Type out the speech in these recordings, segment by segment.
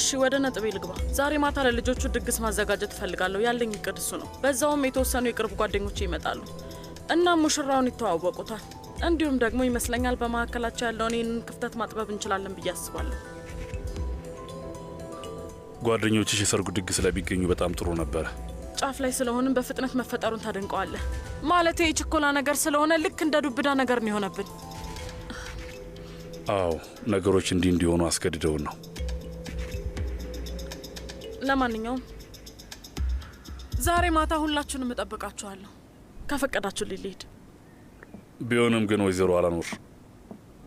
እሺ ወደ ነጥቤ ልግባ። ዛሬ ማታ ለልጆቹ ድግስ ማዘጋጀት ፈልጋለሁ። ያለኝ እቅድ እሱ ነው። በዛውም የተወሰኑ የቅርብ ጓደኞቼ ይመጣሉ እና ሙሽራውን ይተዋወቁታል። እንዲሁም ደግሞ ይመስለኛል በመካከላቸው ያለውን ይህንን ክፍተት ማጥበብ እንችላለን ብዬ አስባለሁ። ጓደኞችሽ የሰርጉ ድግስ ላይ ቢገኙ በጣም ጥሩ ነበር። ጫፍ ላይ ስለሆንም በፍጥነት መፈጠሩን ታደንቀዋለህ። ማለት የችኮላ ነገር ስለሆነ ልክ እንደ ዱብዳ ነገር ነው የሆነብን። አዎ ነገሮች እንዲሆኑ አስገድደውን ነው። ለማንኛውም ዛሬ ማታ ሁላችሁንም እጠብቃችኋለሁ ከፈቀዳችሁ ልሂድ። ቢሆንም ግን ወይዘሮ አላኖር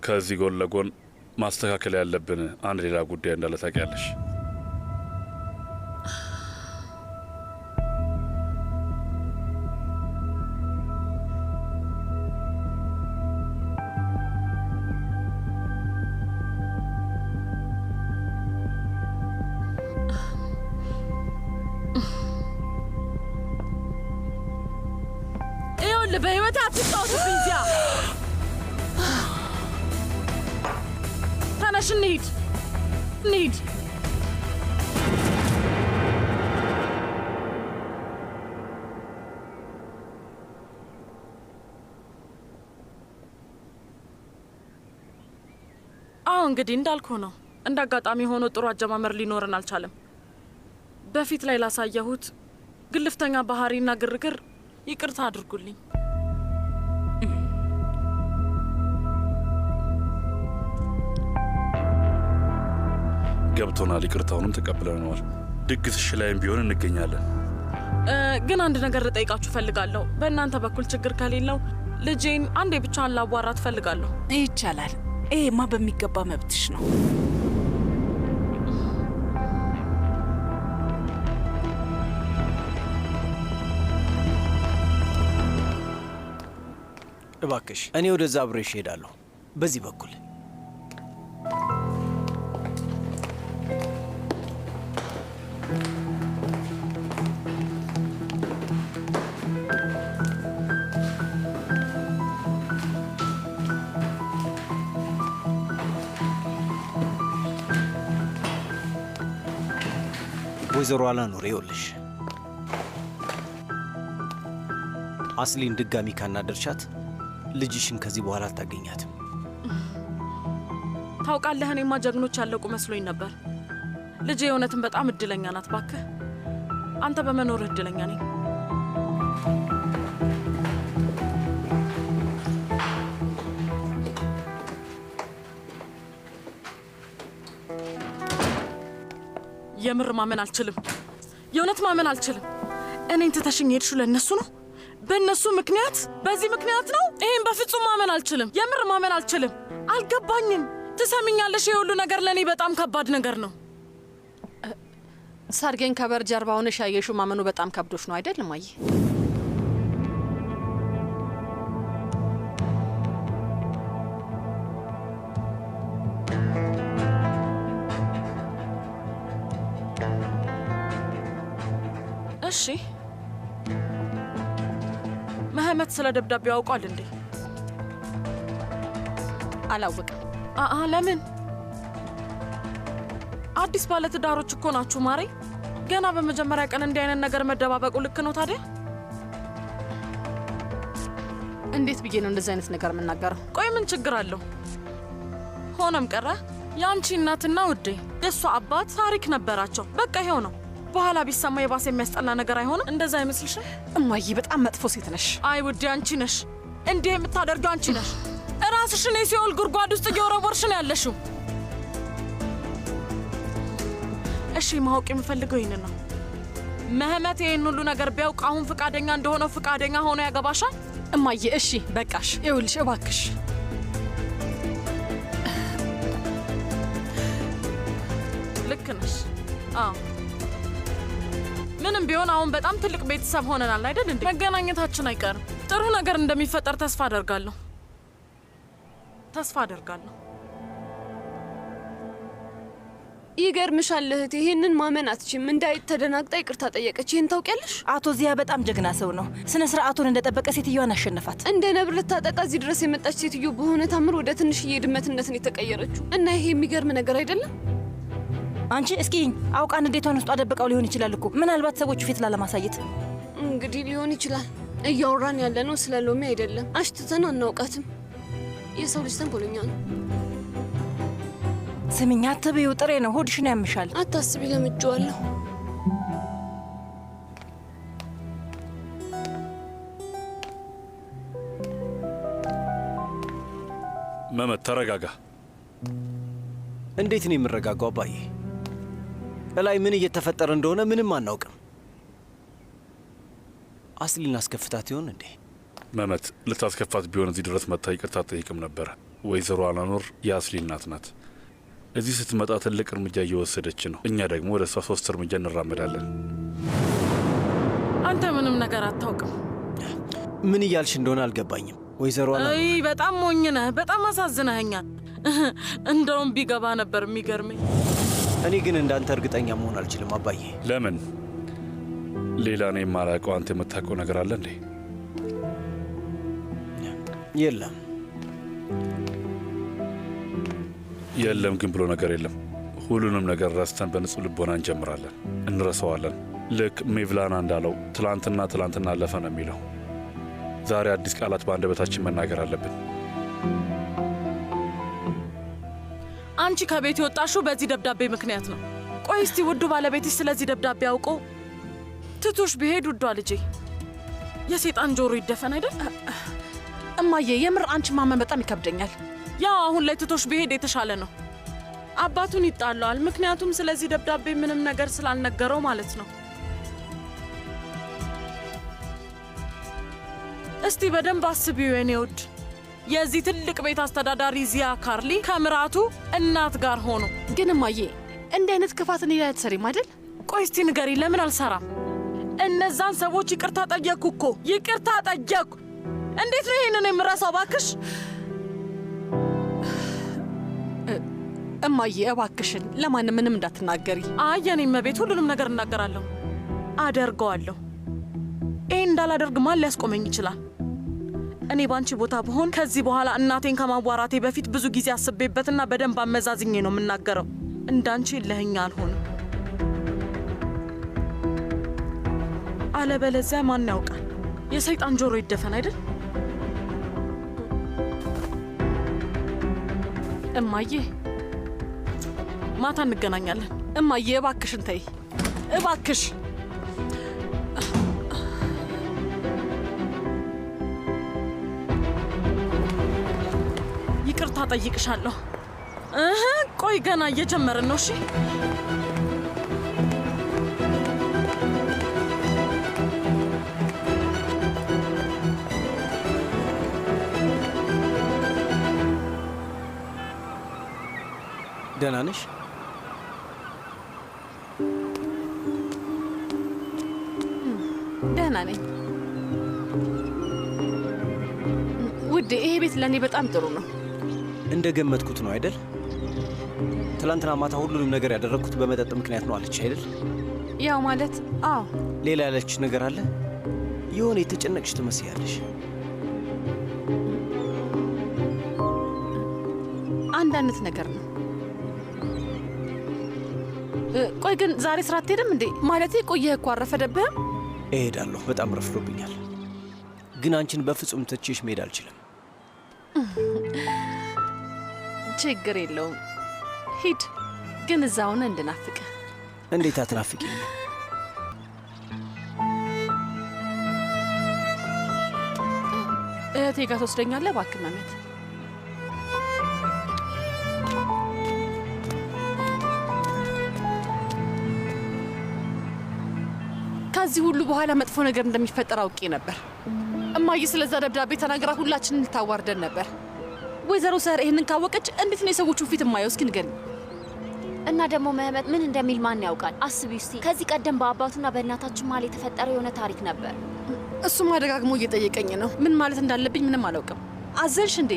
ከዚህ ጎን ለጎን ማስተካከል ያለብን አንድ ሌላ ጉዳይ እንዳለ ታውቂያለሽ። በህይወት አትጫወቱብኝ። እዚያ ተነሽ እንሂድ። አዎ እንግዲህ እንዳልኩ ነው። እንደ አጋጣሚ ሆኖ ጥሩ አጀማመር ሊኖረን አልቻለም። በፊት ላይ ላሳየሁት ግልፍተኛ ባህሪና ግርግር ይቅርታ አድርጉልኝ። ገብቶናል። ይቅርታውንም ተቀብለናል። ድግስሽ ላይም ቢሆን እንገኛለን። ግን አንድ ነገር ልጠይቃችሁ ፈልጋለሁ። በእናንተ በኩል ችግር ከሌለው ልጄን አንዴ ብቻዋን ላዋራት ፈልጋለሁ። ይቻላል። ይሄማ በሚገባ መብትሽ ነው። እባክሽ እኔ ወደዛ አብሬሽ እሄዳለሁ። በዚህ በኩል ወይዘሮ አላኖር ይኸውልሽ፣ አስሊን ድጋሚ ካናደርሻት ልጅሽን ከዚህ በኋላ አታገኛትም። ታውቃለህ፣ እኔማ ጀግኖች ያለቁ መስሎኝ ነበር። ልጄ የእውነትም በጣም እድለኛ ናት። እባክህ አንተ በመኖርህ እድለኛ ነኝ። የምር ማመን አልችልም። የእውነት ማመን አልችልም። እኔን ትተሽኝ ሄድሽው ለእነሱ ነው? በእነሱ ምክንያት? በዚህ ምክንያት ነው? ይሄን በፍጹም ማመን አልችልም። የምር ማመን አልችልም። አልገባኝም። ትሰሚኛለሽ? የሁሉ ነገር ለእኔ በጣም ከባድ ነገር ነው። ሰርጌን ከበር ጀርባ ሆነሽ ያየሽው ማመኑ በጣም ከብዶሽ ነው አይደል እማዬ? እሺ መህመት ስለ ደብዳቤው ያውቃል እንዴ? አላወቅም። ለምን? አዲስ ባለትዳሮች እኮ ናችሁ ማሬ። ገና በመጀመሪያ ቀን እንዲህ አይነት ነገር መደባበቁ ልክ ነው ታዲያ? እንዴት ብዬ ነው እንደዚህ አይነት ነገር የምናገረው? ቆይ ምን ችግር አለው? ሆነም ቀረ ያንቺ እናትና ውዴ የሷ አባት ታሪክ ነበራቸው። በቃ ይሄው ነው። በኋላ ቢሰማ የባሰ የሚያስጠላ ነገር አይሆንም? እንደዛ አይመስልሽም? እማዬ በጣም መጥፎ ሴት ነሽ። አይ ውዴ አንቺ ነሽ እንዲህ የምታደርጊው። አንቺ ነሽ ራስሽን የሲኦል ጉድጓድ ውስጥ እየወረወርሽ ነው ያለሽው። እሺ ማወቅ የምፈልገው ይህን ነው። መህመት ይሄን ሁሉ ነገር ቢያውቅ አሁን ፍቃደኛ እንደሆነው ፍቃደኛ ሆኖ ያገባሻል? እማዬ እሺ በቃሽ። ይኸውልሽ እባክሽ ልክ ነሽ። አዎ ምንም ቢሆን አሁን በጣም ትልቅ ቤተሰብ ሆነናል አይደል እንዴ? መገናኘታችን አይቀርም። ጥሩ ነገር እንደሚፈጠር ተስፋ አደርጋለሁ። ይገርምሻል እህቴ፣ ይሄንን ማመን አትችም። እንዳይት ተደናግጣ ይቅርታ ጠየቀች። ይሄን ታውቂያለሽ? አቶ ዚያ በጣም ጀግና ሰው ነው። ስነ ስርዓቱን እንደጠበቀ ሴትዮዋን አሸነፋት። እንደ ነብር ልታጠቃ እዚህ ድረስ የመጣች ሴትዮ በሆነ ታምር ወደ ትንሽዬ ድመትነትን የተቀየረችው እና ይሄ የሚገርም ነገር አይደለም? አንቺ እስኪ አውቃ ንዴቷን ውስጥ አደብቀው ሊሆን ይችላል እኮ ምናልባት ሰዎቹ ፊት ላለማሳየት። እንግዲህ ሊሆን ይችላል። እያወራን ያለነው ስለ ሎሚ አይደለም። አሽትተን አናውቃትም። የሰው ልጅ ተንኮለኛ ነው። ስሚኝ፣ አትበይው፣ ጥሬ ነው፣ ሆድሽን ያምሻል። አታስቢ፣ ለምጄዋለሁ። መመት ተረጋጋ። እንዴት ነው የምረጋጋው አባዬ? እላይ ምን እየተፈጠረ እንደሆነ ምንም አናውቅም። አስሊን አስከፍታት ይሆን እንዴ? መመት ልታስከፋት ቢሆን እዚህ ድረስ መጥታ ይቅርታ ጠይቅም ነበር። ወይዘሮ አላኖር የአስሊ እናት ናት። እዚህ ስትመጣ ትልቅ እርምጃ እየወሰደች ነው። እኛ ደግሞ ወደ እሷ 3 እርምጃ እንራመዳለን። አንተ ምንም ነገር አታውቅም። ምን እያልሽ እንደሆነ አልገባኝም ወይዘሮ አላኖር። አይ በጣም ሞኝ ነህ። በጣም አሳዝነኸኛል። እንደውም ቢገባ ነበር የሚገርመኝ። እኔ ግን እንዳንተ እርግጠኛ መሆን አልችልም አባዬ። ለምን? ሌላ እኔ የማላውቀው አንተ የምታውቀው ነገር አለ እንዴ? የለም የለም ግን ብሎ ነገር የለም። ሁሉንም ነገር ረስተን በንጹህ ልቦና እንጀምራለን። እንረሳዋለን። ልክ ሜቭላና እንዳለው ትላንትና አለፈ ነው የሚለው። ዛሬ አዲስ ቃላት በአንደበታችን መናገር አለብን። አንቺ ከቤት የወጣሽው በዚህ ደብዳቤ ምክንያት ነው። ቆይ እስቲ ውዱ ባለቤትሽ ስለዚህ ደብዳቤ አውቆ ትቶሽ ቢሄድ ውዷ ልጄ የሰይጣን ጆሮ ይደፈን አይደል? እማዬ የምር አንቺ ማመን በጣም ይከብደኛል። ያው አሁን ላይ ትቶሽ ቢሄድ የተሻለ ነው። አባቱን ይጣለዋል። ምክንያቱም ስለዚህ ደብዳቤ ምንም ነገር ስላልነገረው ማለት ነው። እስቲ በደንብ አስቢው የኔ ውድ። የዚህ ትልቅ ቤት አስተዳዳሪ ዚያ ካርሊ ከምራቱ እናት ጋር ሆኖ ግን እማዬ እንዲህ አይነት ክፋት እኔ ላይ አትሰሪም አይደል? ቆይ እስቲ ንገሪ፣ ለምን አልሰራም? እነዛን ሰዎች ይቅርታ ጠየቅኩ እኮ ይቅርታ ጠየቅኩ። እንዴት ነው ይሄንን የምረሳው ባክሽ? እማዬ እባክሽን ለማንም ምንም እንዳትናገሪ። አይ የኔም ቤት ሁሉንም ነገር እናገራለሁ፣ አደርገዋለሁ። ይሄን እንዳላደርግ ማን ሊያስቆመኝ ይችላል? እኔ ባንቺ ቦታ ብሆን ከዚህ በኋላ እናቴን ከማዋራቴ በፊት ብዙ ጊዜ አስቤበትና በደንብ አመዛዝኜ ነው የምናገረው። እንዳንቺ ለህኛ አልሆንም። አለበለዚያ ማን ያውቃል? የሰይጣን ጆሮ ይደፈን አይደል? እማዬ ማታ እንገናኛለን። እማዬ እባክሽን ተይ እባክሽ። ይቅርታ ጠይቅሻለሁ። ቆይ ገና እየጀመርን ነው። እሺ ደህና ነሽ? ደህና ነኝ ውዴ። ይሄ ቤት ለእኔ በጣም ጥሩ ነው። እንደ ገመትኩት ነው አይደል? ትላንትና ማታ ሁሉንም ነገር ያደረግኩት በመጠጥ ምክንያት ነው አለች አይደል? ያው ማለት አዎ። ሌላ ያለች ነገር አለ? የሆነ የተጨነቅሽ ትመስያለሽ። አንድ አይነት ነገር ነው። ቆይ ግን ዛሬ ስራ አትሄድም እንዴ? ማለቴ ቆየህ እኮ አረፈደብህም? እሄዳለሁ፣ በጣም ረፍዶብኛል። ግን አንቺን በፍጹም ትቼሽ መሄድ አልችልም። ችግር የለውም ሂድ። ግን እዛ ሆነ እንድናፍቅ። እንዴት አትናፍቂኝ? እህቴ ጋር ትወስደኛለህ እባክህ መመት? ከዚህ ሁሉ በኋላ መጥፎ ነገር እንደሚፈጠር አውቄ ነበር። እማዬ ስለዛ ደብዳቤ ተናግራ ሁላችንን ልታዋርደን ነበር። ወይዘሮ ሰር ይህንን ካወቀች እንዴት ነው የሰዎቹን ፊት የማየው? እስኪ ንገሪኝ። እና ደግሞ መህመት ምን እንደሚል ማን ያውቃል? አስቢው እስቲ። ከዚህ ቀደም በአባቱና በእናታችን መሀል የተፈጠረ የሆነ ታሪክ ነበር። እሱም አደጋግሞ እየጠየቀኝ ነው። ምን ማለት እንዳለብኝ ምንም አላውቅም። አዘንሽ እንዴ?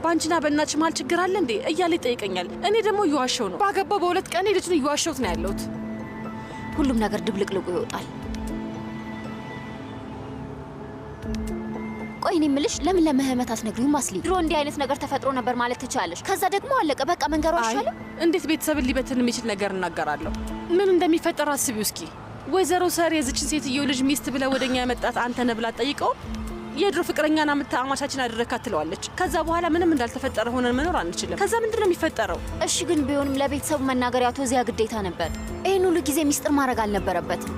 በአንቺና በእናትሽ መሀል ችግር አለ እንዴ እያለ ይጠይቀኛል። እኔ ደግሞ እየዋሸው ነው። ባገባው በሁለት ቀን ልጁን እየዋሸሁት ነው ያለሁት። ሁሉም ነገር ድብልቅልቁ ይወጣል። ቆይ እኔ የምልሽ ለምን ለመህመት አትነግሪውም? አስሊ ድሮ እንዲህ አይነት ነገር ተፈጥሮ ነበር ማለት ትችላለሽ። ከዛ ደግሞ አለቀ በቃ መንገሩ አይሻልም? እንዴት ቤተሰብን ሊበትን የሚችል ነገር እናገራለሁ? ምን እንደሚፈጠር አስቢው እስኪ። ወይዘሮ ሰር የዚችን ሴትዮ ልጅ ሚስት ብለ ወደኛ ያመጣት አንተ ነህ ብላ ጠይቀው የድሮ ፍቅረኛና አማቻችን አደረካት ትለዋለች። ከዛ በኋላ ምንም እንዳልተፈጠረ ሆነን መኖር አንችልም። ከዛ ምንድነው የሚፈጠረው? እሺ ግን ቢሆንም ለቤተሰቡ መናገር ያቶ እዚያ ግዴታ ነበር። ይህን ሁሉ ጊዜ ሚስጥር ማድረግ አልነበረበትም።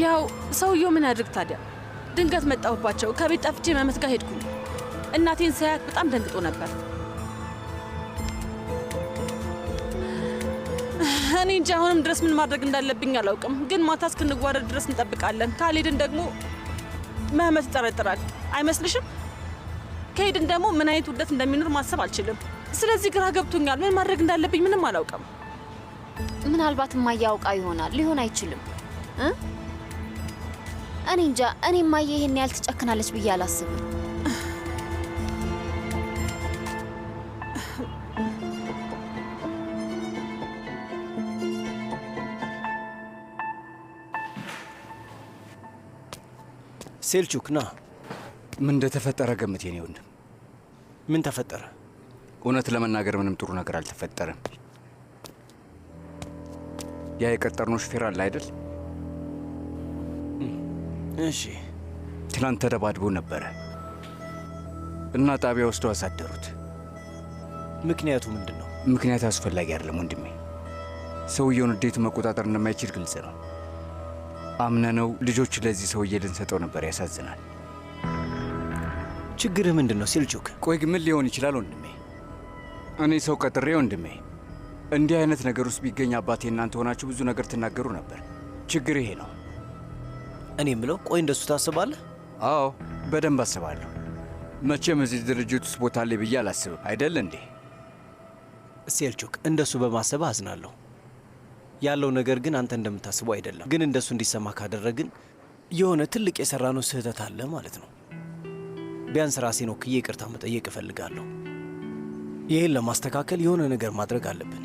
ያው ሰውየው ምን ያድርግ ታዲያ? ድንገት መጣሁባቸው። ከቤት ጠፍቼ መህመት ጋር ሄድኩኝ። እናቴን ሳያት በጣም ደንግጦ ነበር። እኔ እንጂ አሁንም ድረስ ምን ማድረግ እንዳለብኝ አላውቅም። ግን ማታ እስክንጓረድ ድረስ እንጠብቃለን። ካልሄድን ደግሞ መህመት ይጠረጥራል። አይመስልሽም? ከሄድን ደግሞ ምን አይነት ውርደት እንደሚኖር ማሰብ አልችልም። ስለዚህ ግራ ገብቶኛል። ምን ማድረግ እንዳለብኝ ምንም አላውቅም። ምናልባት ማያውቃ ይሆናል። ሊሆን አይችልም። እኔ እንጃ። እኔ ማየ ይሄን ያህል ትጨክናለች ብዬ አላስብም። ሴልቹክ ና። ምን እንደተፈጠረ ገምት የኔ ወንድም። ምን ተፈጠረ? እውነት ለመናገር ምንም ጥሩ ነገር አልተፈጠረም። ያ የቀጠርነው ሹፌር አለ አይደል? እሺ። ትናንት ተደባድቦ ነበረ እና ጣቢያ ወስደው አሳደሩት። ምክንያቱ ምንድን ነው? ምክንያት አስፈላጊ አይደለም ወንድሜ። ሰውየውን እንዴት መቆጣጠር እንደማይችል ግልጽ ነው። አምነነው ልጆች ለዚህ ሰውዬ ልንሰጠው ነበር። ያሳዝናል። ችግርህ ምንድን ነው ሴልቹክ? ቆይ ግን ምን ሊሆን ይችላል ወንድሜ? እኔ ሰው ቀጥሬ ወንድሜ እንዲህ አይነት ነገር ውስጥ ቢገኝ አባቴ እናንተ ሆናችሁ ብዙ ነገር ትናገሩ ነበር። ችግር ይሄ ነው። እኔ የምለው ቆይ እንደሱ ታስባለህ? አዎ በደንብ አስባለሁ። መቼም እዚህ ድርጅት ውስጥ ቦታ አለ ብዬ አላስብም አይደል እንዴ? ሴልቹክ እንደሱ በማሰብ አዝናለሁ። ያለው ነገር ግን አንተ እንደምታስበው አይደለም። ግን እንደሱ እንዲሰማ ካደረግን የሆነ ትልቅ የሰራነው ስህተት አለ ማለት ነው። ቢያንስ ራሴን ወክዬ ይቅርታ መጠየቅ እፈልጋለሁ። ይህን ለማስተካከል የሆነ ነገር ማድረግ አለብን።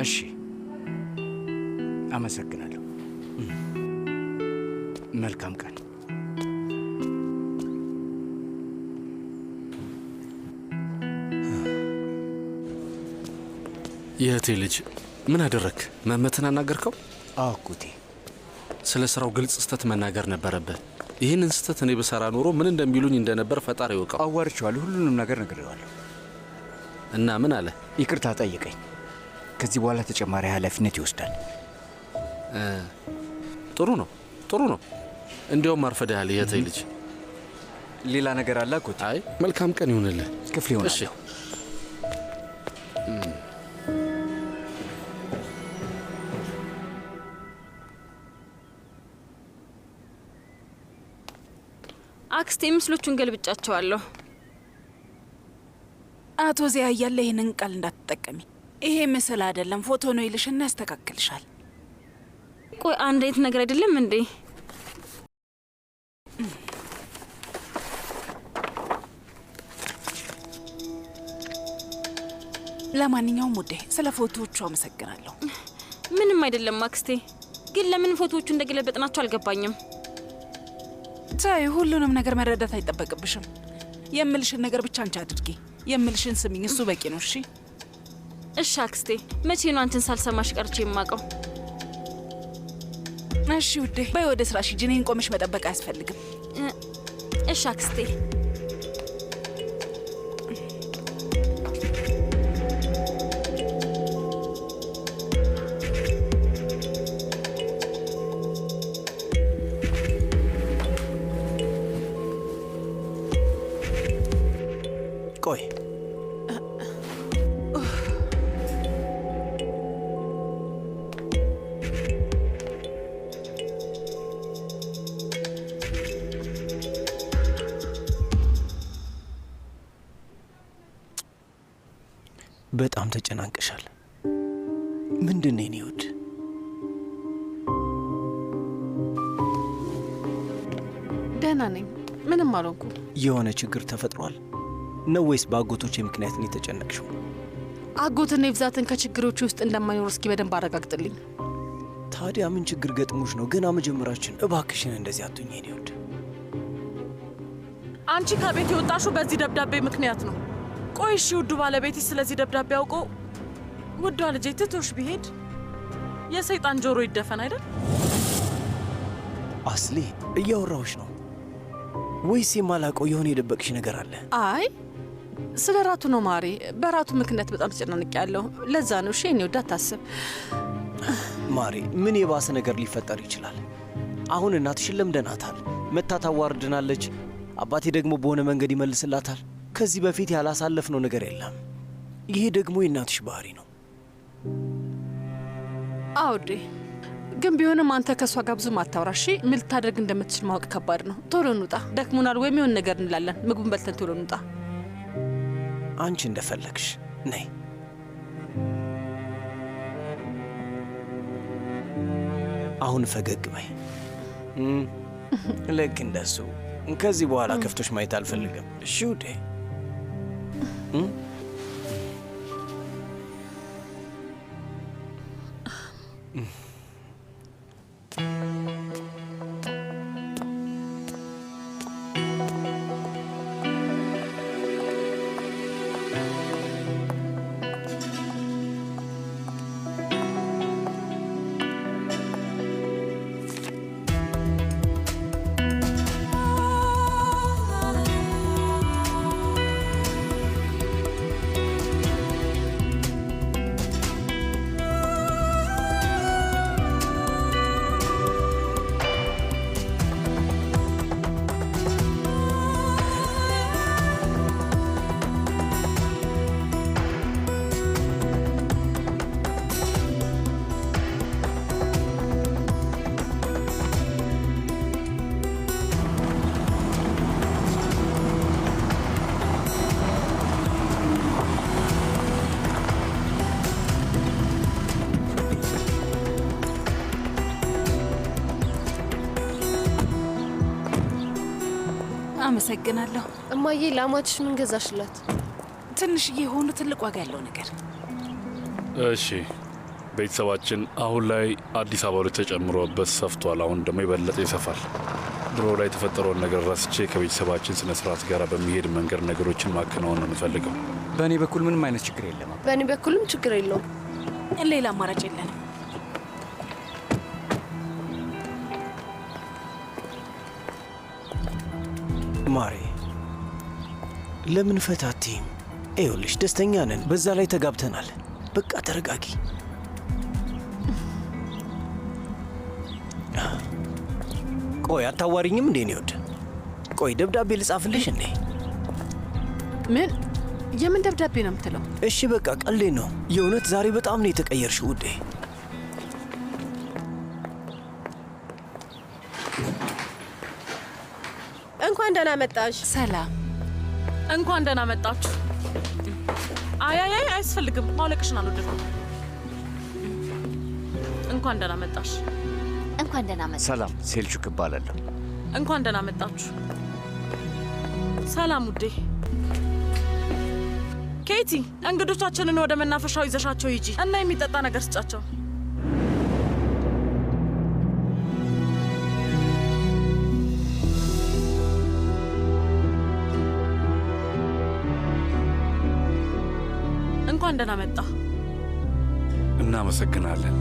እሺ፣ አመሰግናለሁ። መልካም ቀን። የእህቴ ልጅ ምን አደረክ? መህመትን አናገርከው? አኩቴ ስለ ስራው ግልጽ ስህተት መናገር ነበረብህ። ይህንን ስህተት እኔ በሰራ ኖሮ ምን እንደሚሉኝ እንደነበር ፈጣሪ ይወቀው። አዋርቼዋለሁ፣ ሁሉንም ነገር ነግሬዋለሁ። እና ምን አለ? ይቅርታ ጠየቀኝ። ከዚህ በኋላ ተጨማሪ ኃላፊነት ይወስዳል። ጥሩ ነው፣ ጥሩ ነው። እንዲያውም አርፈድሃል የእህቴ ልጅ። ሌላ ነገር አለ አኩቴ? አይ መልካም ቀን ይሁንልህ። ክፍል ይሆናል። እሺ አክስቴ ምስሎቹን ገልብጫቸዋለሁ። አቶ ዚያ እያለ ይህንን ቃል እንዳትጠቀሚ። ይሄ ምስል አይደለም ፎቶ ነው ይልሽና ያስተካክልሻል። ቆይ አንድ አይነት ነገር አይደለም እንዴ? ለማንኛውም ውዴ ስለ ፎቶዎቹ አመሰግናለሁ። ምንም አይደለም አክስቴ። ግን ለምን ፎቶዎቹ እንደገለበጥናቸው አልገባኝም። ታይ ሁሉንም ነገር መረዳት አይጠበቅብሽም። የምልሽን ነገር ብቻ አንቺ አድርጊ። የምልሽን ስሚኝ፣ እሱ በቂ ነው። እሺ እሺ አክስቴ። መቼ ነው አንቺን ሳልሰማሽ ቀርቼ የማውቀው? እሺ ውዴ በይ ወደ ስራሽ ሂጂ። እኔን ቆመሽ መጠበቅ አያስፈልግም። እሺ አክስቴ። ቆይ በጣም ተጨናንቀሻል። ምንድን ነው የኔ ውድ? ደህና ነኝ፣ ምንም አልሆንኩ። የሆነ ችግር ተፈጥሯል ነው ወይስ በአጎቶቼ ምክንያት ነው የተጨነቅሽው? አጎትና የብዛትን ከችግሮች ውስጥ እንደማይኖር እስኪ በደንብ አረጋግጥልኝ። ታዲያ ምን ችግር ገጥሞሽ ነው? ገና መጀመራችን። እባክሽን እንደዚህ አትሁኝ የኔ ውድ። አንቺ ከቤት የወጣሽው በዚህ ደብዳቤ ምክንያት ነው። ቆይ እሺ፣ ውዱ ባለቤቴ ስለዚህ ደብዳቤ አውቆ ውዷ ልጄ ትቶሽ ቢሄድ የሰይጣን ጆሮ ይደፈን አይደል? አስሊ እያወራሁሽ ነው ወይስ የማላውቀው የሆነ የደበቅሽ ነገር አለ? አይ ስለ ራቱ ነው ማሬ። በራቱ ምክንያት በጣም ተጨናንቄ ያለሁ። ለዛ ነው እሺ። እኔ ወዳ አታስብ ማሬ። ምን የባሰ ነገር ሊፈጠር ይችላል? አሁን እናትሽን ለምደናታል፣ መታ ታዋርድናለች። አባቴ ደግሞ በሆነ መንገድ ይመልስላታል። ከዚህ በፊት ያላሳለፍነው ነገር የለም። ይሄ ደግሞ የእናትሽ ባህሪ ነው። አውዴ ግን ቢሆንም አንተ ከእሷ ጋር ብዙም አታውራ እሺ። ምን ልታደርግ እንደምትችል ማወቅ ከባድ ነው። ቶሎ እንውጣ፣ ደክሞናል። ወይም የሆነ ነገር እንላለን። ምግቡን በልተን ቶሎ እንውጣ። አንቺ እንደፈለግሽ ነይ። አሁን ፈገግ በይ። ልክ እንደሱ። ከዚህ በኋላ ከፍቶሽ ማየት አልፈልግም። እሺ ውዴ? አመሰግናለሁ እማዬ። ለአማችሽ ምን ገዛሽላት? ትንሽዬ የሆኑ ትልቅ ዋጋ ያለው ነገር። እሺ ቤተሰባችን አሁን ላይ አዲስ አበባ ላይ ተጨምሮበት ሰፍቷል። አሁን ደግሞ የበለጠ ይሰፋል። ድሮ ላይ የተፈጠረውን ነገር ረስቼ ከቤተሰባችን ስነ ስርዓት ጋር በሚሄድ መንገድ ነገሮችን ማከናወን ነው የምፈልገው። በእኔ በኩል ምንም አይነት ችግር የለም። በእኔ በኩልም ችግር የለውም። ሌላ አማራጭ የለንም። ማሬ ለምን ፈታቲም? ይኸውልሽ ደስተኛ ነን፣ በዛ ላይ ተጋብተናል። በቃ ተረጋጊ። ቆይ አታዋሪኝም እንዴ? ነው ቆይ ደብዳቤ ልጻፍልሽ እንዴ? ምን? የምን ደብዳቤ ነው የምትለው? እሺ በቃ ቀልዴ ነው። የእውነት ዛሬ በጣም ነው የተቀየርሽው ውዴ። እንኳን ደህና መጣሽ። ሰላም። እንኳን ደህና መጣችሁ። አይ አያስፈልግም። ማውለቅሽን አልወደድኩም። እንኳን ደህና መጣሽ። እንኳን ደህና መጣሽ። ሰላም፣ ሴልቹክ እባላለሁ። እንኳን ደህና መጣችሁ። ሰላም ውዴ። ኬቲ፣ እንግዶቻችንን ወደ መናፈሻው ይዘሻቸው ሂጂ እና የሚጠጣ ነገር ስጫቸው። እንኳን ደህና መጣ። እናመሰግናለን።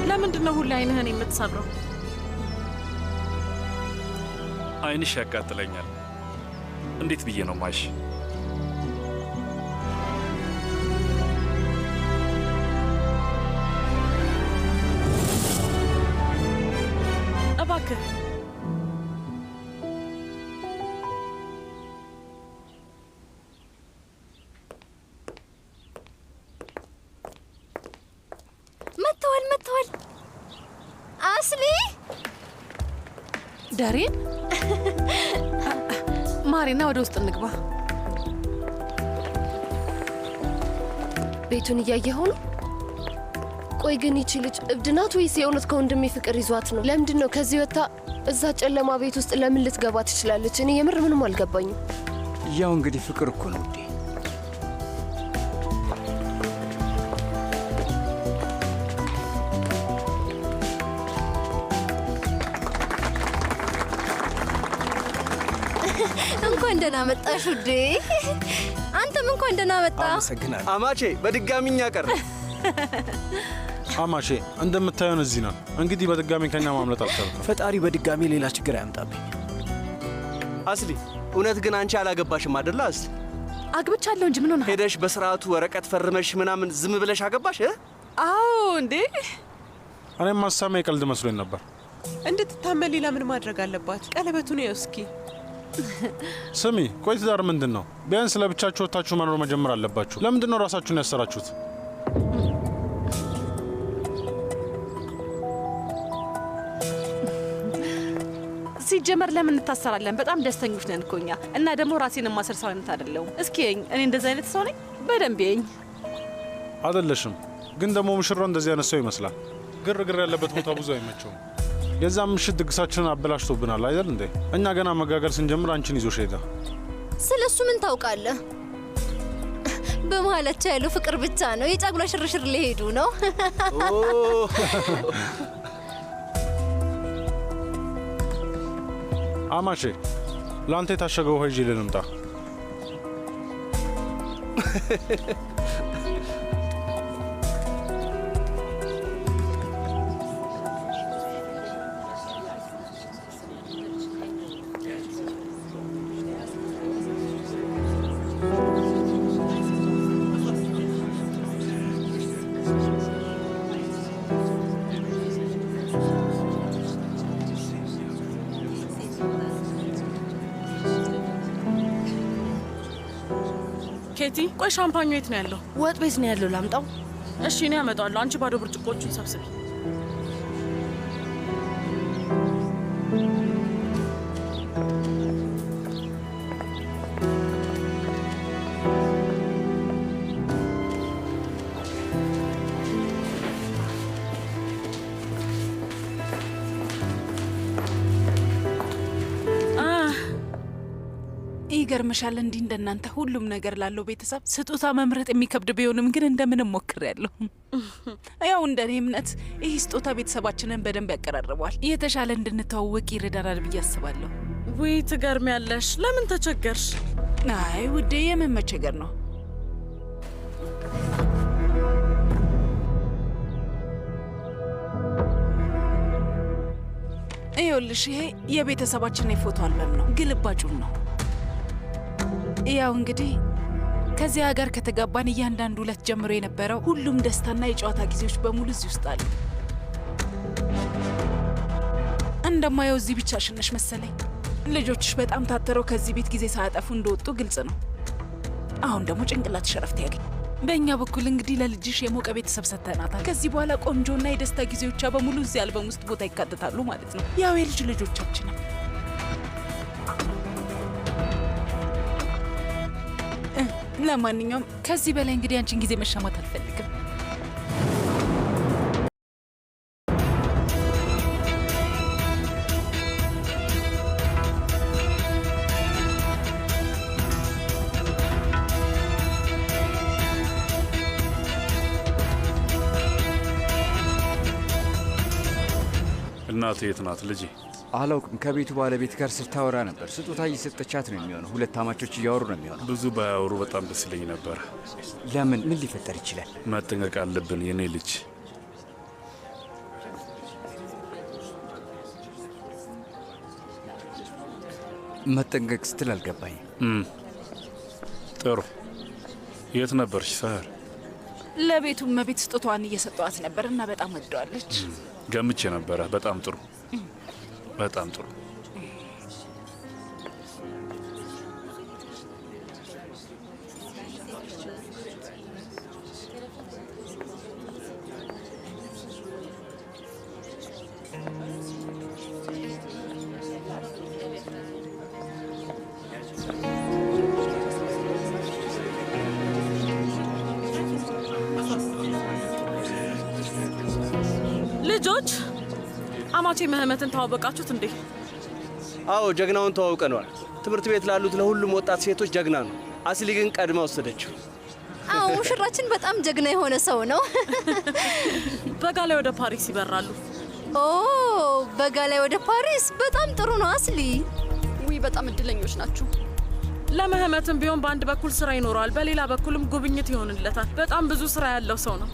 ለምንድን ነው ሁሌ አይንህን የምትሰብረው? አይንሽ ያቃጥለኛል። እንዴት ብዬ ነው ማሽ? እባክህ መጥቷል። አስሊ ዳሬን ማሪና ወደ ውስጥ እንግባ። ቤቱን እያየኸው ነው? ቆይ ግን ይቺ ልጅ እብድ ናት ወይስ የእውነት ከወንድሜ ፍቅር ይዟት ነው? ለምንድን ነው ከዚህ ወጥታ እዛ ጨለማ ቤት ውስጥ ለምን ልትገባ ትችላለች? እኔ የምር ምንም አልገባኝም። ያው እንግዲህ ፍቅር እኮ ነው ውዴ። እንኳን ደህና መጣሽ ውዴ። አንተም እንኳን ደህና መጣ። አመሰግናለሁ አማቼ። በድጋሚኛ ቀረ አማቼ እንደምታየውን እዚህ ነው። እንግዲህ በድጋሚ ከኛ ማምለጥ አልቻልኩም። ፈጣሪ በድጋሚ ሌላ ችግር አያምጣብኝ። አስሊ እውነት ግን አንቺ አላገባሽም አይደል? አስሊ አግብቻለሁ እንጂ ምን ሆነ? ሄደሽ በስርዓቱ ወረቀት ፈርመሽ ምናምን ዝም ብለሽ አገባሽ? አዎ እንዴ። እኔም ማሳማ የቀልድ መስሎኝ ነበር። እንድትታመን ሌላ ምን ማድረግ አለባት? ቀለበቱን ይኸው እስኪ። ስሚ ቆይ ትዳር ምንድን ነው? ቢያንስ ለብቻችሁ ወጥታችሁ መኖር መጀመር አለባችሁ። ለምንድን ነው ራሳችሁን ያሰራችሁት? ሲጀመር ለምን እንታሰራለን? በጣም ደስተኞች ነን እኮ እኛ። እና ደግሞ ራሴን የማሰር ሰው አይነት አይደለሁም። እስኪ የኝ እኔ እንደዚህ አይነት ሰው ነኝ? በደንብ የኝ። አይደለሽም፣ ግን ደግሞ ሙሽራው እንደዚህ አይነት ሰው ይመስላል። ግርግር ያለበት ቦታ ብዙ አይመቸውም። የዛም ምሽት ድግሳችንን አበላሽቶብናል አይደል እንዴ? እኛ ገና መጋገር ስንጀምር አንቺን ይዞሽ ሄደ። ስለሱ ምን ታውቃለህ? በመሀላቸው ያለው ፍቅር ብቻ ነው። የጫጉላ ሽርሽር ሊሄዱ ነው። አማቼ ለአንተ የታሸገው ውሃ ይዤ ልምጣ። ኬቲ ቆይ ሻምፓኙ የት ነው ያለው? ወጥ ቤት ነው ያለው። ላምጣው? እሺ እኔ አመጣዋለሁ። አንቺ ባዶ ብርጭቆቹን ሰብስቢ። ይገርምሻል፣ እንዲህ እንደናንተ ሁሉም ነገር ላለው ቤተሰብ ስጦታ መምረጥ የሚከብድ ቢሆንም ግን እንደምንም ሞክሬያለሁ። ያው እንደኔ እምነት ይህ ስጦታ ቤተሰባችንን በደንብ ያቀራርበዋል፣ የተሻለ እንድንተዋወቅ ይረዳናል ብዬ አስባለሁ። ውይ ትገርሚያለሽ። ለምን ተቸገርሽ? አይ ውዴ፣ የምን መቸገር ነው? ይኸውልሽ፣ ይሄ የቤተሰባችን የፎቶ አልበም ነው። ግልባጩን ነው። ያው እንግዲህ ከዚያ ጋር ከተጋባን እያንዳንዱ ዕለት ጀምሮ የነበረው ሁሉም ደስታና የጨዋታ ጊዜዎች በሙሉ እዚህ ውስጥ አሉ። እንደማየው እዚህ ብቻሽን ነሽ መሰለኝ። ልጆችሽ በጣም ታተረው ከዚህ ቤት ጊዜ ሳያጠፉ እንደወጡ ግልጽ ነው። አሁን ደግሞ ጭንቅላትሽ እረፍት ያገኝ። በእኛ በኩል እንግዲህ ለልጅሽ የሞቀ ቤተሰብ ሰጥተናታል። ከዚህ በኋላ ቆንጆና የደስታ ጊዜዎቿ በሙሉ እዚህ አልበም ውስጥ ቦታ ይካተታሉ ማለት ነው። ያው የልጅ ልጆቻችንም ለማንኛውም ከዚህ በላይ እንግዲህ አንቺን ጊዜ መሻማት አልፈልግም። እናቴ የት ናት ልጄ? አላውቅም። ከቤቱ ባለቤት ጋር ስታወራ ነበር። ስጦታ እየሰጠቻት ነው የሚሆነው። ሁለት አማቾች እያወሩ ነው የሚሆነው። ብዙ ባያወሩ በጣም ደስ ይለኝ ነበር። ለምን? ምን ሊፈጠር ይችላል? መጠንቀቅ አለብን የኔ ልጅ። መጠንቀቅ ስትል አልገባኝ። ጥሩ። የት ነበርሽ ሰህር? ለቤቱ እመቤት ስጦታዋን እየሰጠዋት ነበር እና በጣም ወደዋለች። ገምቼ ነበረ። በጣም ጥሩ፣ በጣም ጥሩ። ልጆች አማቼ መህመትን ተዋወቃችሁት እንዴ? አዎ ጀግናውን ተዋውቀነዋል። ትምህርት ቤት ላሉት ለሁሉም ወጣት ሴቶች ጀግና ነው። አስሊ ግን ቀድማ ወሰደችው። አዎ ሙሽራችን በጣም ጀግና የሆነ ሰው ነው። በጋ ላይ ወደ ፓሪስ ይበራሉ። ኦ በጋ ላይ ወደ ፓሪስ በጣም ጥሩ ነው አስሊ። ውይ በጣም እድለኞች ናችሁ። ለመህመትም ቢሆን በአንድ በኩል ስራ ይኖረዋል፣ በሌላ በኩልም ጉብኝት ይሆንለታል። በጣም ብዙ ስራ ያለው ሰው ነው።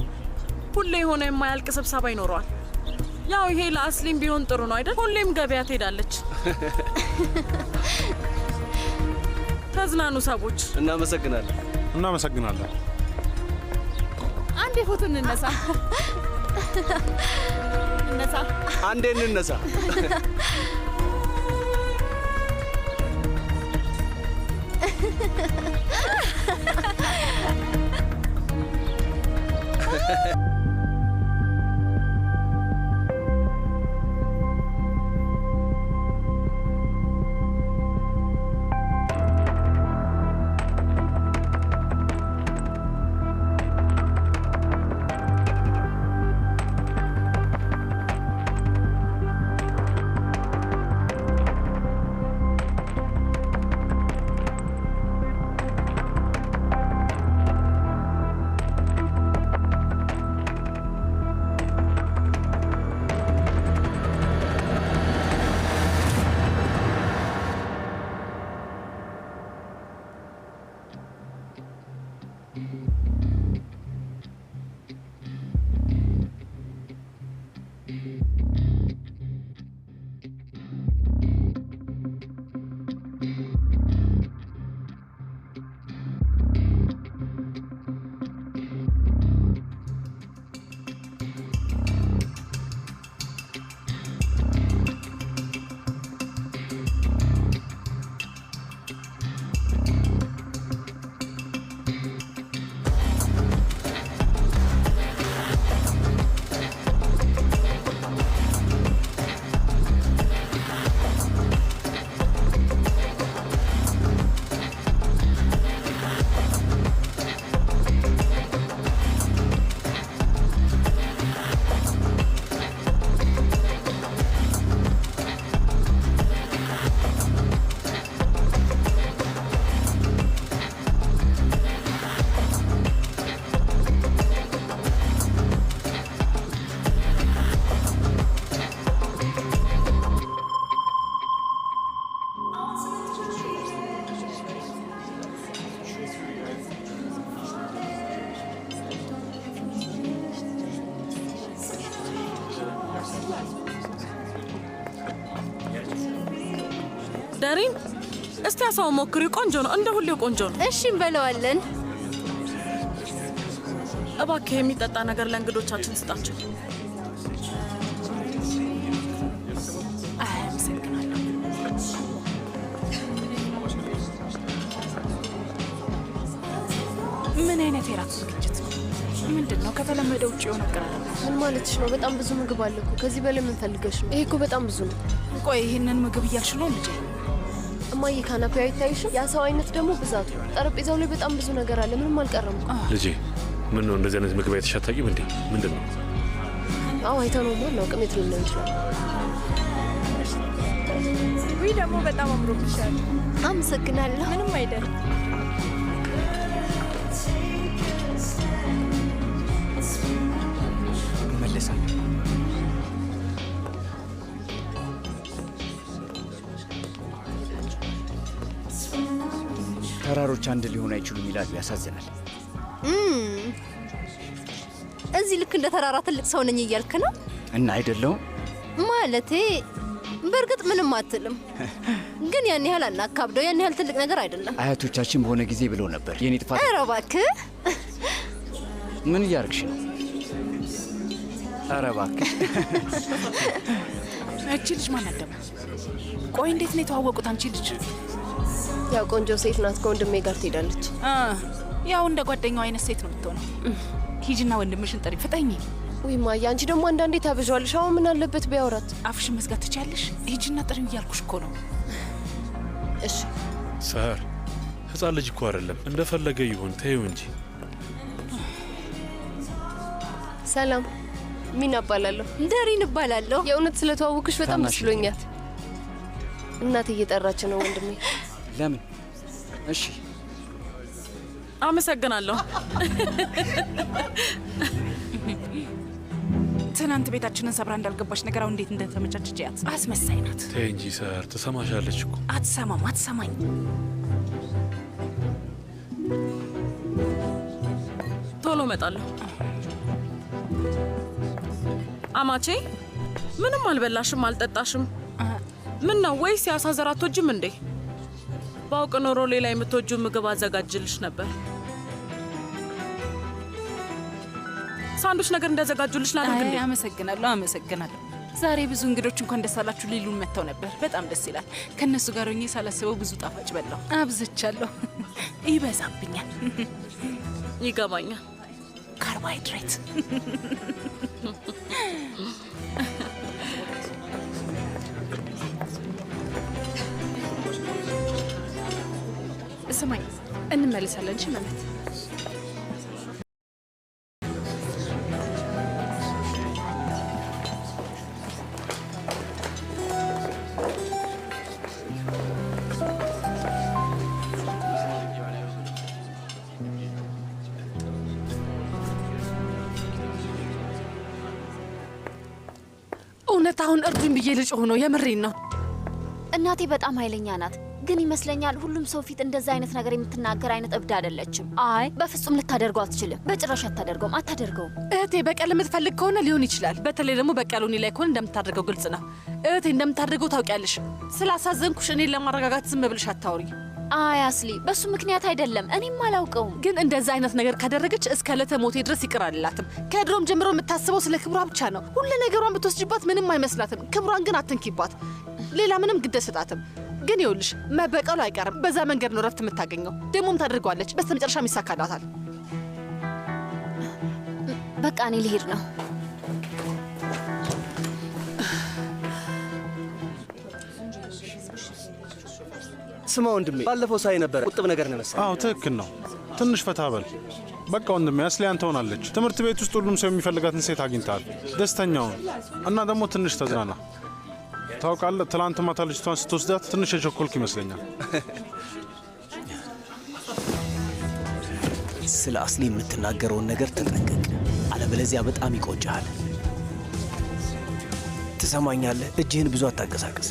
ሁሌ የሆነ የማያልቅ ስብሰባ ይኖረዋል። ያው ይሄ ለአስሊም ቢሆን ጥሩ ነው አይደል? ሁሌም ገበያ ትሄዳለች። ተዝናኑ ሰዎች። እናመሰግናለን። እናመሰግናለን። አንዴ ፎቶ እንነሳ። እንነሳ። አንዴ እንነሳ። ዳሪን እስቲ አሳው ሞክሪ። ቆንጆ ነው፣ እንደ ሁሌው ቆንጆ ነው። እሺ እንበለዋለን። እባክህ የሚጠጣ ነገር ለእንግዶቻችን ስጣቸው። ምን አይነት የራት ዝግጅት ነው? ምንድን ነው ከተለመደ ውጭ የሆነ አቀራረብ? ምን ማለትሽ ነው? በጣም ብዙ ምግብ አለ እኮ። ከዚህ በላይ ምን ፈልገሽ ነው? ይሄ እኮ በጣም ብዙ ነው። ቆይ ይህንን ምግብ እያልሽ ነው ልጄ? እማዬ ካናፔው አይታይሽም? የአሳው አይነት ደግሞ ብዛቱ። ጠረጴዛው ላይ በጣም ብዙ ነገር አለ። ምንም አልቀረም ልጄ። ምን ነው እንደዚህ አይነት ምግብ አይተሽ አታውቂም እንዴ? ምንድን ነው? አዎ አይተው ነው ማለት ነው። ቅሜት ሊሆን ይችላል። ውይ ደግሞ በጣም አምሮብሻል። አመሰግናለሁ። ምንም አይደለም። እመለሳለሁ። ተራሮች አንድ ሊሆኑ አይችሉም ይላሉ። ያሳዝናል። እዚህ ልክ እንደ ተራራ ትልቅ ሰው ነኝ እያልክ ነው? እና አይደለሁም ማለቴ በእርግጥ ምንም አትልም፣ ግን ያን ያህል አናካብደው። ያን ያህል ትልቅ ነገር አይደለም። አያቶቻችን በሆነ ጊዜ ብለው ነበር። የኔ ጥፋት። ኧረ እባክህ ምን እያደረግሽ ነው? ኧረ እባክህ። እቺ ልጅ ማን አደማ? ቆይ እንዴት ነው የተዋወቁት? አንቺ ልጅ ያው ቆንጆ ሴት ናት። ከወንድሜ ጋር ትሄዳለች። ያው እንደ ጓደኛው አይነት ሴት ነው የምትሆነው። ሂጂና ወንድምሽን ጥሪ። ፍጠኝ። ውይ ማያ፣ አንቺ ደግሞ አንዳንዴ ታበዣዋለሽ። አሁን ምን አለበት ቢያወራት? አፍሽን መዝጋት ትችያለሽ። ሂጂና ጥሪው እያልኩሽ እኮ ነው። እሺ ሰር፣ ህፃን ልጅ እኮ አይደለም። እንደፈለገ ይሁን፣ ተይው እንጂ። ሰላም። ሚና እባላለሁ። ደሪን እባላለሁ። የእውነት ስለተዋወቅሽ በጣም ደስ ብሎኛል። እናቴ እየጠራች ነው ወንድሜ። ለምን? እሺ አመሰግናለሁ። ትናንት ቤታችንን ሰብራ እንዳልገባች ነገር አሁን እንዴት እንደተመቻቸች ያት አስመሳይ ናት። ተይ እንጂ ሰር፣ ትሰማሻለች እኮ። አትሰማም፣ አትሰማኝ። ቶሎ እመጣለሁ። አማቼ ምንም አልበላሽም አልጠጣሽም? ምን ነው ወይስ የአሳ ዘር አትወጂም እንዴ? ባውቅ ኖሮ ሌላ የምትወጂው ምግብ አዘጋጅልሽ ነበር። ሳንዱች ነገር እንዳዘጋጁልሽ ላድርግ እንዴ? አመሰግናለሁ፣ አመሰግናለሁ። ዛሬ ብዙ እንግዶች እንኳን ደስ አላችሁ ሊሉን መጥተው ነበር። በጣም ደስ ይላል። ከነሱ ጋር ሆኜ ሳላስበው ብዙ ጣፋጭ በላው። አብዝቻለሁ፣ ይበዛብኛል። ይገባኛል። ካርቦሃይድሬት ስማኝ፣ እንመልሳለን። እሺ መመት እውነት አሁን እርዱኝ ብዬ ልጮህ ነው። የምሬን ነው። እናቴ በጣም ኃይለኛ ናት፣ ግን ይመስለኛል ሁሉም ሰው ፊት እንደዛ አይነት ነገር የምትናገር አይነት እብድ አይደለችም። አይ በፍጹም ልታደርገው አትችልም። በጭራሽ አታደርገውም፣ አታደርገውም። እህቴ በቀል የምትፈልግ ከሆነ ሊሆን ይችላል። በተለይ ደግሞ በቀል እኔ ላይ ከሆነ እንደምታደርገው ግልጽ ነው። እህቴ እንደምታደርገው ታውቂያለሽ። ስላሳዘንኩሽ እኔን ለማረጋጋት ዝም ብልሽ አታውሪ። አይ አስሊ፣ በሱ ምክንያት አይደለም። እኔም አላውቀውም። ግን እንደዛ አይነት ነገር ካደረገች እስከ ዕለተ ሞቴ ድረስ ይቅር አልላትም። ከድሮም ጀምሮ የምታስበው ስለ ክብሯ ብቻ ነው። ሁሉ ነገሯን ብትወስጅባት ምንም አይመስላትም። ክብሯን ግን አትንኪባት። ሌላ ምንም ግድ አይሰጣትም። ግን ይኸውልሽ መበቀሉ አይቀርም። በዛ መንገድ ነው ረፍት የምታገኘው። ደግሞም ታደርገዋለች። በስተመጨረሻም ይሳካላታል። በቃ እኔ ልሄድ ነው። ስማ ወንድሜ፣ ባለፈው ሳይ ነበር ቁጥብ ነገር ነው መሰለኝ። አዎ ትክክል ነው። ትንሽ ፈታ በል በቃ ወንድሜ። አስሊያን ትሆናለች። ትምህርት ቤት ውስጥ ሁሉም ሰው የሚፈልጋትን ሴት አግኝተሃል። ደስተኛውን እና ደግሞ ትንሽ ተዝናና። ታውቃለህ፣ ትላንት ማታ ልጅቷን ስትወስዳት ትንሽ የቸኮልክ ይመስለኛል። ስለ አስሊ የምትናገረውን ነገር ተጠንቀቅ፣ አለበለዚያ በጣም ይቆጭሃል። ትሰማኛለህ? እጅህን ብዙ አታንቀሳቀስ።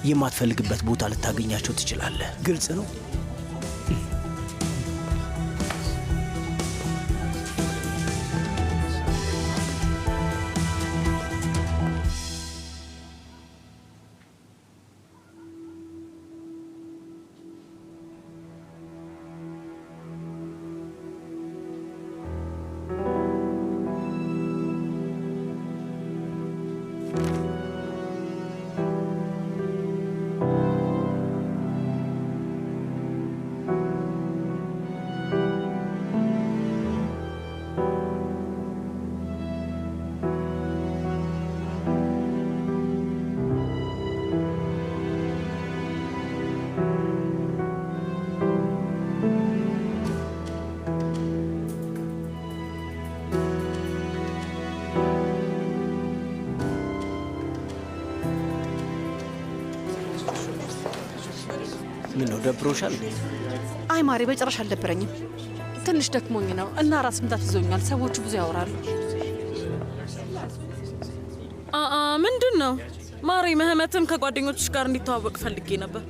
የማትፈልግበት ቦታ ልታገኛቸው ትችላለህ። ግልጽ ነው። ምን ነው ደብሮሻል? አይ ማሬ፣ በጭራሽ አልደበረኝም። ትንሽ ደክሞኝ ነው እና ራስ ምታት ይዞኛል። ሰዎቹ ብዙ ያወራሉ። ምንድን ነው ማሬ? ምህመትም ከጓደኞችሽ ጋር እንዲተዋወቅ ፈልጌ ነበር።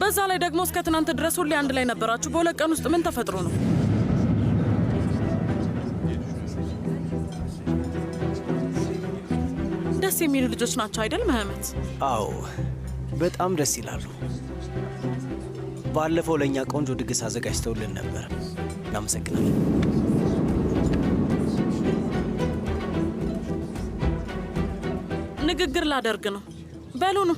በዛ ላይ ደግሞ እስከ ትናንት ድረስ ሁሌ አንድ ላይ ነበራችሁ። በሁለት ቀን ውስጥ ምን ተፈጥሮ ነው? ደስ የሚሉ ልጆች ናቸው አይደል ምህመት? አዎ በጣም ደስ ይላሉ። ባለፈው ለእኛ ቆንጆ ድግስ አዘጋጅተውልን ነበር። እናመሰግናለን። ንግግር ላደርግ ነው። በሉ ነው።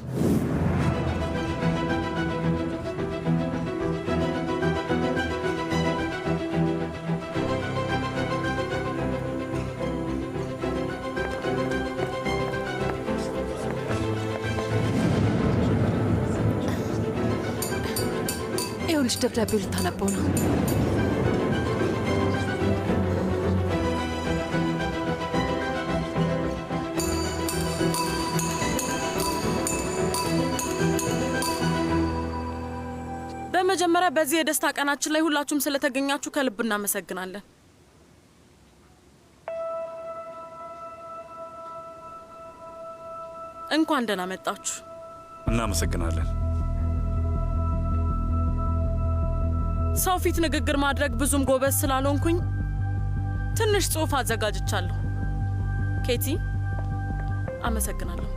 ይኸውልሽ ደብዳቤው ልታነበው ነው። በመጀመሪያ በዚህ የደስታ ቀናችን ላይ ሁላችሁም ስለተገኛችሁ ከልብ እናመሰግናለን። እንኳን ደህና መጣችሁ። እናመሰግናለን። ሰው ፊት ንግግር ማድረግ ብዙም ጎበዝ ስላልሆንኩኝ ትንሽ ጽሑፍ አዘጋጅቻለሁ። ኬቲ፣ አመሰግናለሁ።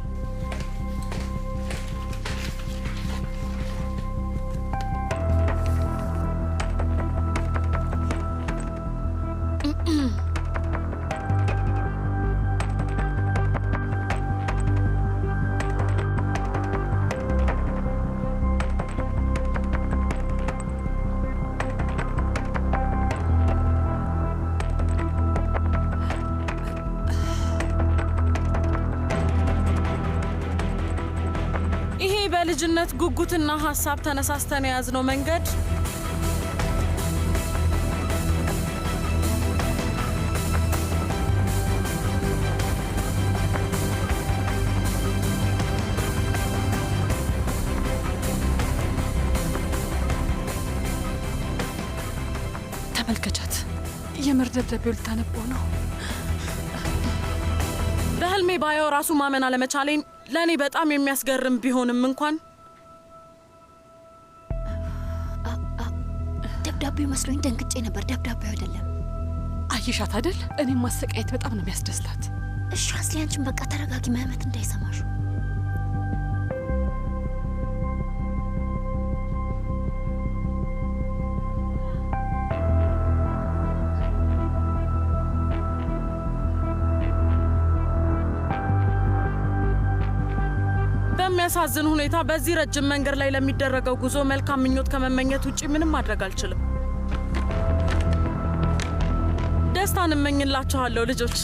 በልጅነት ጉጉትና ሐሳብ ተነሳስተን የያዝነው መንገድ ተመልከቻት። የምር ደብዳቤው ልታነበው ነው። በህልሜ ባየው ራሱ ማመን አለመቻሌን ለእኔ በጣም የሚያስገርም ቢሆንም እንኳን ደብዳቤው መስሎኝ ደንግጬ ነበር። ደብዳቤው አይደለም። አየሻት አይደል? እኔም ማሰቃየት በጣም ነው የሚያስደስታት። እሺ አስሊ፣ አንቺን በቃ ተረጋጊ፣ መህመት እንዳይሰማሽ። በሚያሳዝን ሁኔታ በዚህ ረጅም መንገድ ላይ ለሚደረገው ጉዞ መልካም ምኞት ከመመኘት ውጪ ምንም ማድረግ አልችልም። ደስታን እመኝላችኋለሁ ልጆች።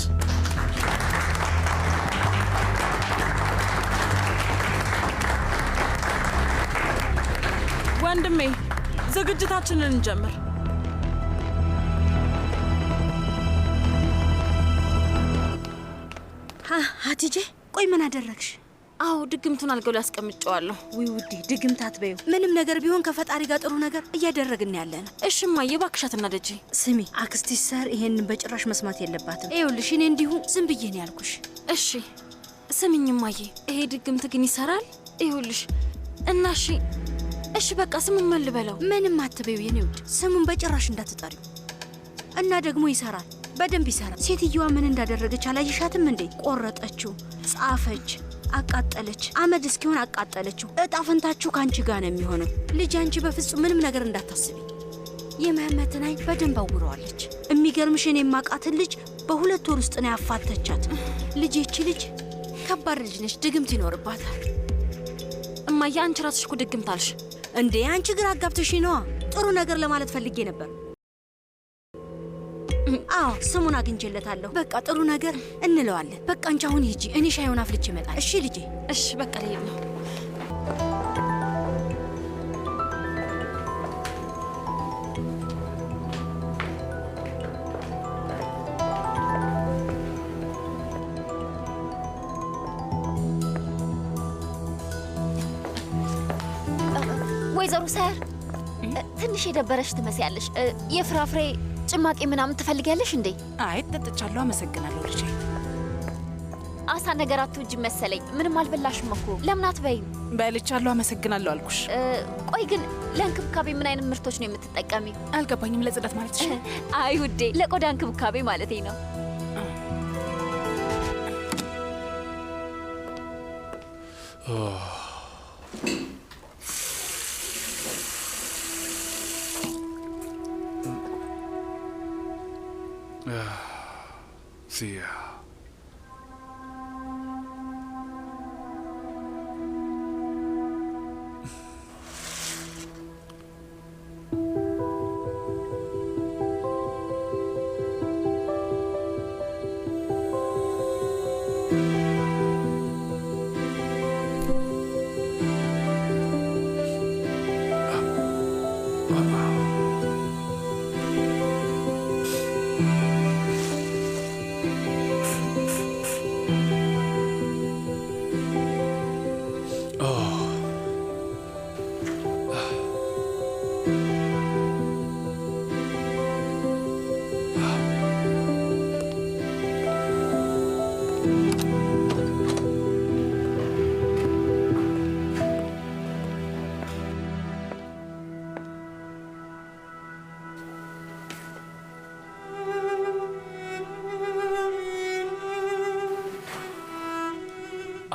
ወንድሜ፣ ዝግጅታችንን እንጀምር። ሀቲጄ፣ ቆይ ምን አደረግሽ? አዎ ድግምቱን አልገው ላይ አስቀምጨዋለሁ። ውይ ውዴ፣ ድግምት አትበይው። ምንም ነገር ቢሆን ከፈጣሪ ጋር ጥሩ ነገር እያደረግን ያለ ነው። እሺ እማዬ፣ እባክሽ አትናደጂ። ስሚ፣ አክስቲሽ ሰር ይሄንን በጭራሽ መስማት የለባትም። ይኸውልሽ፣ እኔ እንዲሁ ዝም ብዬ ነው ያልኩሽ። እሺ ስሚኝ እማዬ፣ ይሄ ድግምት ግን ይሰራል? ይኸውልሽ እና እሺ በቃ ስሙን ምን ልበለው? ምንም አትበይው የኔ ውድ፣ ስሙን በጭራሽ እንዳትጠሪው። እና ደግሞ ይሰራል፣ በደንብ ይሰራል። ሴትዮዋ ምን እንዳደረገች አላየሻትም እንዴ? ቆረጠችው፣ ጻፈች፣ አቃጠለች፣ አመድ እስኪሆን አቃጠለችው። እጣ ፈንታችሁ ከአንቺ ጋር ነው የሚሆነው። ልጅ፣ አንቺ በፍጹም ምንም ነገር እንዳታስቢ። የመህመትን አይን በደንብ አውረዋለች። የሚገርምሽ እኔ የማውቃትን ልጅ በ2 ወር ውስጥ ነው ያፋተቻት። ልጄቺ ልጅ ከባድ ልጅ ነች፣ ድግምት ይኖርባታል። እማዬ፣ አንቺ ራስሽ እኮ ድግምት አልሽ እንዴ? አንቺ ግራ አጋብተሽ ነዋ። ጥሩ ነገር ለማለት ፈልጌ ነበር። አዎ ስሙን አግኝቼለታለሁ። በቃ ጥሩ ነገር እንለዋለን። በቃ አንቺ አሁን ሂጂ፣ እኔ ሻዩን አፍልቼ እመጣለሁ። እሺ ልጄ? እሺ በቃ ልሄድ ነው። ወይዘሮ ሳር፣ ትንሽ የደበረሽ ትመስያለሽ። የፍራፍሬ ጭማቂ ምናምን ትፈልጊያለሽ እንዴ? አይ ጠጥቻለሁ፣ አመሰግናለሁ ልጄ። አሳ ነገር አትወጂ መሰለኝ። ምንም አልበላሽም እኮ። ለምን አትበይም? በልቻለሁ፣ አመሰግናለሁ አልኩሽ። ቆይ ግን ለእንክብካቤ ምን አይነት ምርቶች ነው የምትጠቀሚው? አልገባኝም። ለጽዳት ማለት እሺ? አይ ውዴ፣ ለቆዳ እንክብካቤ ማለቴ ነው። Zia.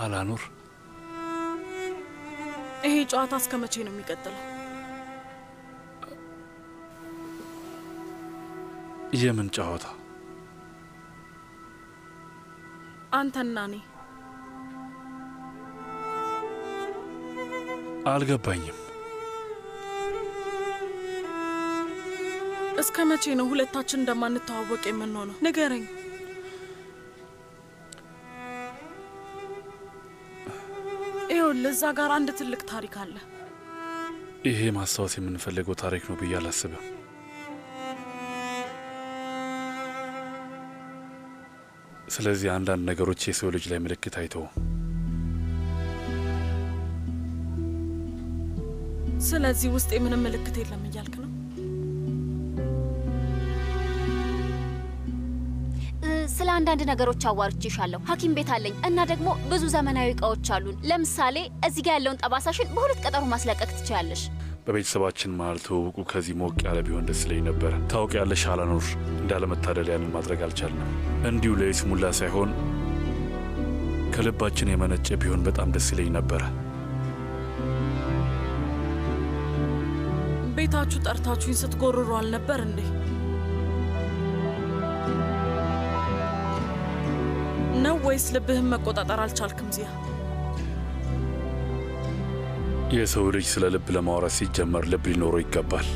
አላኑር፣ ይሄ ጨዋታ እስከ መቼ ነው የሚቀጥለው? የምን ጨዋታ? አንተና እኔ። አልገባኝም። እስከ መቼ ነው ሁለታችን እንደማንተዋወቅ የምንሆነው? ንገረኝ። ይኸውልህ እዛ ጋር አንድ ትልቅ ታሪክ አለ። ይሄ ማስታወስ የምንፈልገው ታሪክ ነው ብዬ አላስብም። ስለዚህ አንዳንድ ነገሮች የሰው ልጅ ላይ ምልክት አይተው። ስለዚህ ውስጥ ምንም ምልክት የለም እያልክ ነው? ስለ አንዳንድ ነገሮች አዋርቼሻለሁ። ሐኪም ቤት አለኝ እና ደግሞ ብዙ ዘመናዊ እቃዎች አሉን። ለምሳሌ እዚህ ጋር ያለውን ጠባሳሽን በሁለት ቀጠሮ ማስለቀቅ ትችያለሽ። በቤተሰባችን መሀል ትውውቁ ከዚህ ሞቅ ያለ ቢሆን ደስ ይለኝ ነበረ። ታውቂያለሽ አላኑር፣ እንዳለመታደል ያንን ማድረግ አልቻልንም። እንዲሁ ለይስሙላ ሳይሆን ከልባችን የመነጨ ቢሆን በጣም ደስ ይለኝ ነበረ። ቤታችሁ ጠርታችሁኝ ስትጎርሩ አልነበር እንዴ? ነው ወይስ ልብህን መቆጣጠር አልቻልክም? ዚያ የሰው ልጅ ስለ ልብ ለማውራት ሲጀመር ልብ ሊኖረው ይገባል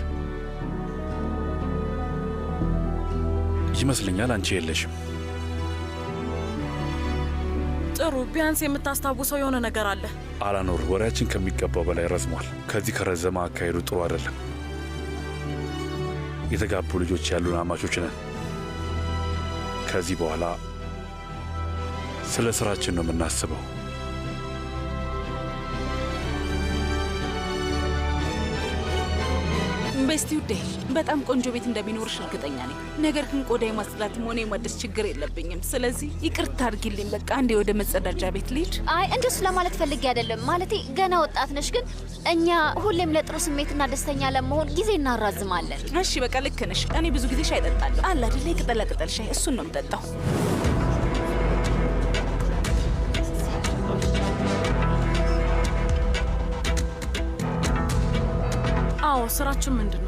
ይመስለኛል። አንቺ የለሽም። ጥሩ፣ ቢያንስ የምታስታውሰው የሆነ ነገር አለ። አላኑር፣ ወሬያችን ከሚገባው በላይ ረዝሟል። ከዚህ ከረዘመ አካሄዱ ጥሩ አይደለም። የተጋቡ ልጆች ያሉን አማቾች ነን። ከዚህ በኋላ ስለ ስራችን ነው የምናስበው። በስቲ ውዴ፣ በጣም ቆንጆ ቤት እንደሚኖርሽ እርግጠኛ ነኝ። ነገር ግን ቆዳ የማጽዳትም ሆነ የማደስ ችግር የለብኝም። ስለዚህ ይቅርታ አድርጊልኝ። በቃ አንዴ ወደ መጸዳጃ ቤት ልሂድ። አይ እንደሱ ለማለት ፈልጌ አይደለም። ማለቴ ገና ወጣት ነሽ፣ ግን እኛ ሁሌም ለጥሩ ስሜትና ደስተኛ ለመሆን ጊዜ እናራዝማለን። እሺ በቃ ልክ ነሽ። እኔ ብዙ ጊዜ ሻይ እጠጣለሁ። አለ አይደለ ቅጠላ ቅጠል ሻይ፣ እሱን ነው የምጠጣው። አዎ፣ ስራችን ምንድን ነው?